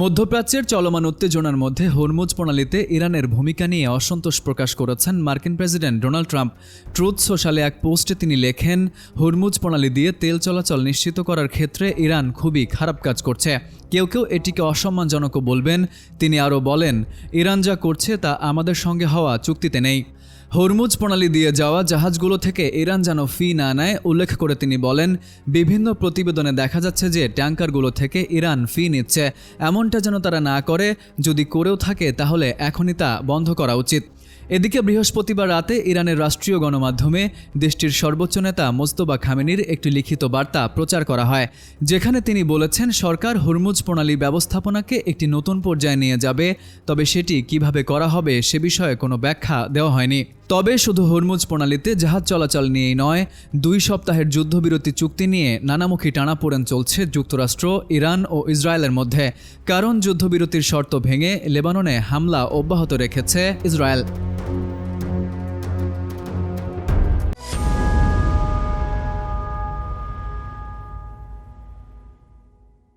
মধ্যপ্রাচ্যের চলমান উত্তেজনার মধ্যে হরমুজ প্রণালীতে ইরানের ভূমিকা নিয়ে অসন্তোষ প্রকাশ করেছেন মার্কিন প্রেসিডেন্ট ডোনাল্ড ট্রাম্প। ট্রুথ সোশ্যালে এক পোস্টে তিনি লেখেন, হরমুজ প্রণালী দিয়ে তেল চলাচল নিশ্চিত করার ক্ষেত্রে ইরান খুবই খারাপ কাজ করছে। কেউ কেউ এটিকে অসম্মানজনকও বলবেন। তিনি আরও বলেন, ইরান যা করছে তা আমাদের সঙ্গে হওয়া চুক্তিতে নেই। হরমুজ প্রণালী দিয়ে যাওয়া জাহাজগুলো থেকে ইরান যেন ফি না নেয় উল্লেখ করে তিনি বলেন, বিভিন্ন প্রতিবেদনে দেখা যাচ্ছে যে ট্যাঙ্কারগুলো থেকে ইরান ফি নিচ্ছে। এমনটা যেন তারা না করে, যদি করেও থাকে তাহলে এখনই তা বন্ধ করা উচিত। এদিকে বৃহস্পতিবার রাতে ইরানের রাষ্ট্রীয় গণমাধ্যমে দেশটির সর্বোচ্চ নেতা মোজতবা খামেনির একটি লিখিত বার্তা প্রচার করা হয়, যেখানে তিনি বলেছেন সরকার হরমুজ প্রণালী ব্যবস্থাপনাকে একটি নতুন পর্যায়ে নিয়ে যাবে, তবে সেটি কিভাবে করা হবে সে বিষয়ে কোনো ব্যাখ্যা দেওয়া হয়নি। তবে শুধু হরমুজ প্রণালীতে জাহাজ চলাচল নিয়েই নয়, 2 সপ্তাহের যুদ্ধবিরতি চুক্তি নিয়ে নানামুখী টানাপোড়েন চলছে যুক্তরাষ্ট্র, ইরান ও ইসরায়েলের মধ্যে। কারণ যুদ্ধবিরতির শর্ত ভেঙে লেবাননে হামলা অব্যাহত রেখেছে ইসরায়েল।